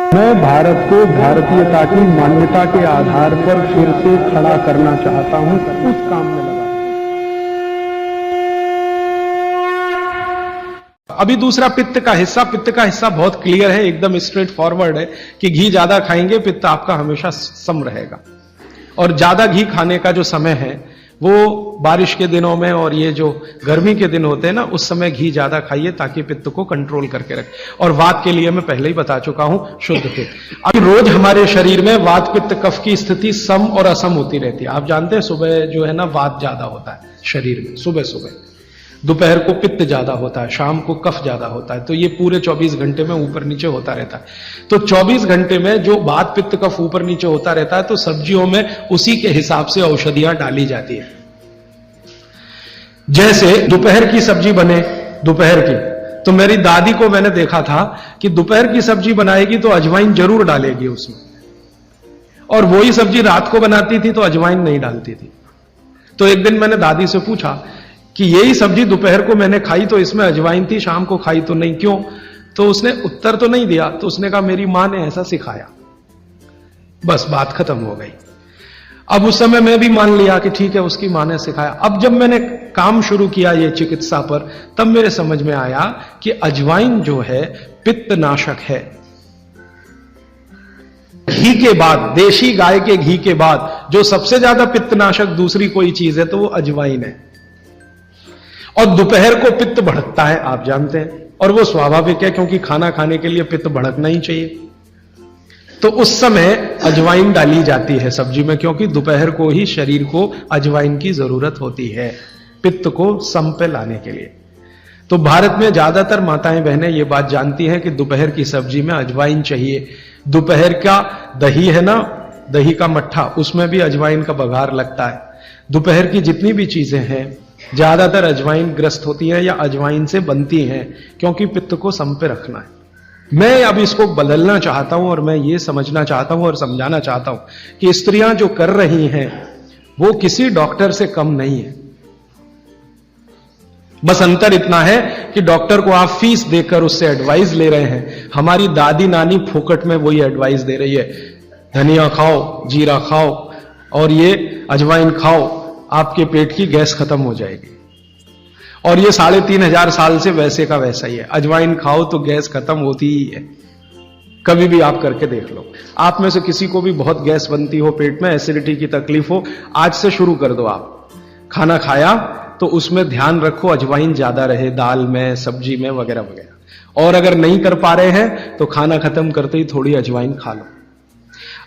मैं भारत को भारतीयता की मान्यता के आधार पर फिर से खड़ा करना चाहता हूं, उस काम में लगा। अभी दूसरा पित्त का हिस्सा बहुत क्लियर है, एकदम स्ट्रेट फॉरवर्ड है कि घी ज्यादा खाएंगे पित्त आपका हमेशा सम रहेगा। और ज्यादा घी खाने का जो समय है वो बारिश के दिनों में और ये जो गर्मी के दिन होते हैं ना, उस समय घी ज्यादा खाइए ताकि पित्त को कंट्रोल करके रखे। और वात के लिए मैं पहले ही बता चुका हूं, शुद्ध पित्त। अभी रोज हमारे शरीर में वात पित्त कफ की स्थिति सम और असम होती रहती है। आप जानते हैं सुबह जो है ना वात ज्यादा होता है शरीर में, सुबह सुबह। दोपहर को पित्त ज्यादा होता है, शाम को कफ ज्यादा होता है। तो ये पूरे 24 घंटे में ऊपर नीचे होता रहता है। तो 24 घंटे में जो वात पित्त कफ ऊपर नीचे होता रहता है, तो सब्जियों में उसी के हिसाब से औषधियां डाली जाती है। जैसे दोपहर की सब्जी बने, दोपहर की, तो मेरी दादी को मैंने देखा था कि दोपहर की सब्जी बनाएगी तो अजवाइन जरूर डालेगी उसमें, और वही सब्जी रात को बनाती थी तो अजवाइन नहीं डालती थी। तो एक दिन मैंने दादी से पूछा कि यही सब्जी दोपहर को मैंने खाई तो इसमें अजवाइन थी, शाम को खाई तो नहीं, क्यों? तो उसने उत्तर तो नहीं दिया। तो उसने कहा मेरी मां ने ऐसा सिखाया। बस बात खत्म हो गई। अब उस समय मैं भी मान लिया कि ठीक है, उसकी मां ने सिखाया। अब जब मैंने काम शुरू किया ये चिकित्सा पर, तब मेरे समझ में आया कि अजवाइन जो है पित्तनाशक है। घी के बाद, देशी गाय के घी के बाद जो सबसे ज्यादा पित्तनाशक दूसरी कोई चीज है तो वो अजवाइन है। और दोपहर को पित्त भड़कता है, आप जानते हैं, और वो स्वाभाविक है क्योंकि खाना खाने के लिए पित्त भड़कना ही चाहिए। तो उस समय अजवाइन डाली जाती है सब्जी में, क्योंकि दोपहर को ही शरीर को अजवाइन की जरूरत होती है पित्त को सम पे लाने के लिए। तो भारत में ज्यादातर माताएं बहनें ये बात जानती हैं कि दोपहर की सब्जी में अजवाइन चाहिए। दोपहर का दही है ना, दही का मट्ठा, उसमें भी अजवाइन का बघार लगता है। दोपहर की जितनी भी चीजें हैं ज्यादातर अजवाइन ग्रस्त होती हैं या अजवाइन से बनती हैं, क्योंकि पित्त को सम पे रखना है। मैं अब इसको बदलना चाहता हूं और मैं ये समझना चाहता हूं और समझाना चाहता हूं कि स्त्रियां जो कर रही हैं वो किसी डॉक्टर से कम नहीं है। बस अंतर इतना है कि डॉक्टर को आप फीस देकर उससे एडवाइस ले रहे हैं। हमारी दादी नानी फोकट में वही एडवाइस दे रही है, धनिया खाओ, जीरा खाओ और ये अजवाइन खाओ, आपके पेट की गैस खत्म हो जाएगी। और ये 3500 साल से वैसे का वैसा ही है। अजवाइन खाओ तो गैस खत्म होती ही है। कभी भी आप करके देख लो। आप में से किसी को भी बहुत गैस बनती हो, पेट में एसिडिटी की तकलीफ हो, आज से शुरू कर दो। आप खाना खाया तो उसमें ध्यान रखो अजवाइन ज्यादा रहे, दाल में, सब्जी में, वगैरह वगैरह। और अगर नहीं कर पा रहे हैं तो खाना खत्म करते ही थोड़ी अजवाइन खा लो।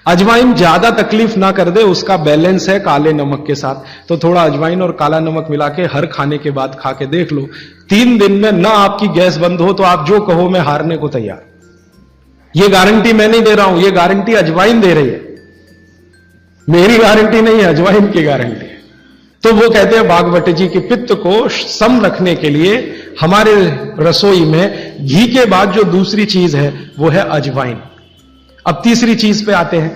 अजवाइन ज्यादा तकलीफ ना कर दे, उसका बैलेंस है काले नमक के साथ। तो थोड़ा अजवाइन और काला नमक मिला के हर खाने के बाद खा के देख लो। 3 दिन में ना आपकी गैस बंद हो तो आप जो कहो मैं हारने को तैयार। ये गारंटी मैं नहीं दे रहा हूं, ये गारंटी अजवाइन दे रही है, मेरी गारंटी नहीं है, अजवाइन की गारंटी है। तो वो कहते हैं भागवत जी कि पित्त को सम रखने के लिए हमारे रसोई में घी के बाद जो दूसरी चीज है वो है अजवाइन। अब तीसरी चीज पे आते हैं।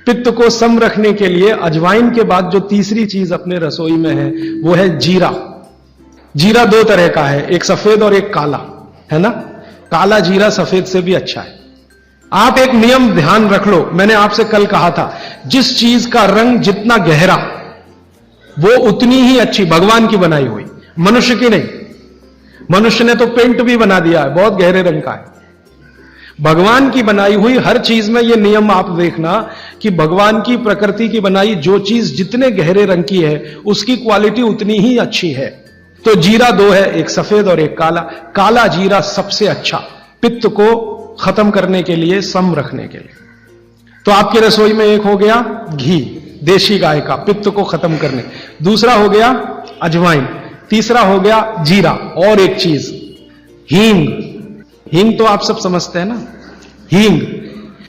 पित्त को सम रखने के लिए अजवाइन के बाद जो तीसरी चीज अपने रसोई में है वो है जीरा। जीरा 2 तरह का है, एक सफेद और एक काला, है ना। काला जीरा सफेद से भी अच्छा है। आप एक नियम ध्यान रख लो, मैंने आपसे कल कहा था, जिस चीज का रंग जितना गहरा वो उतनी ही अच्छी, भगवान की बनाई हुई, मनुष्य की नहीं। मनुष्य ने तो पेंट भी बना दिया है, बहुत गहरे रंग का है। भगवान की बनाई हुई हर चीज में ये नियम आप देखना कि भगवान की प्रकृति की बनाई जो चीज जितने गहरे रंग की है उसकी क्वालिटी उतनी ही अच्छी है। तो जीरा 2 है, एक सफेद और एक काला। काला जीरा सबसे अच्छा, पित्त को खत्म करने के लिए, सम रखने के लिए। तो आपके रसोई में एक हो गया घी देशी गाय का, पित्त को खत्म करने। दूसरा हो गया अजवाइन। तीसरा हो गया जीरा। और एक चीज हींग। हींग तो आप सब समझते हैं ना, हींग।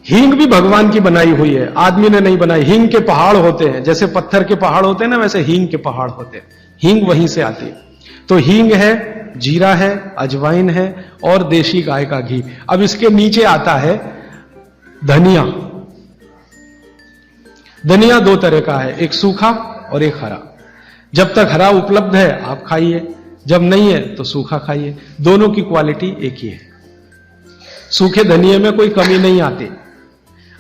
हींग भी भगवान की बनाई हुई है, आदमी ने नहीं बनाई। हींग के पहाड़ होते हैं, जैसे पत्थर के पहाड़ होते हैं ना, वैसे हींग के पहाड़ होते हैं। हींग वहीं से आती है। तो हींग है, जीरा है, अजवाइन है और देशी गाय का घी। अब इसके नीचे आता है धनिया। धनिया 2 तरह का है, एक सूखा और एक हरा। जब तक हरा उपलब्ध है आप खाइए, जब नहीं है तो सूखा खाइए। दोनों की क्वालिटी एक ही है। सूखे धनिये में कोई कमी नहीं आती,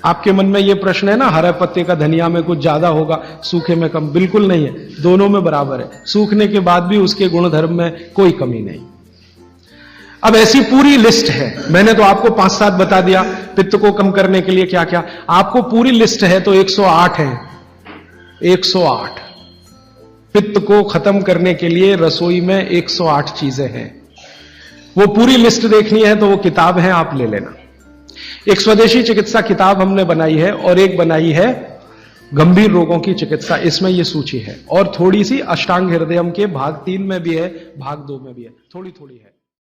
आपके मन में ये प्रश्न है ना, हरे पत्ते का धनिया में कुछ ज्यादा होगा, सूखे में कम? बिल्कुल नहीं है, दोनों में बराबर है। सूखने के बाद भी उसके गुणधर्म में कोई कमी नहीं। अब ऐसी पूरी लिस्ट है, मैंने तो आपको 5-7 बता दिया पित्त को कम करने के लिए क्या क्या, आपको पूरी लिस्ट है तो 108 है। 108 पित्त को खत्म करने के लिए रसोई में 108 चीजें हैं। वो पूरी लिस्ट देखनी है तो वो किताब है, आप ले लेना। एक स्वदेशी चिकित्सा किताब हमने बनाई है और एक बनाई है गंभीर रोगों की चिकित्सा, इसमें ये सूची है। और थोड़ी सी अष्टांग हृदयम के भाग 3 में भी है, भाग 2 में भी है, थोड़ी थोड़ी है।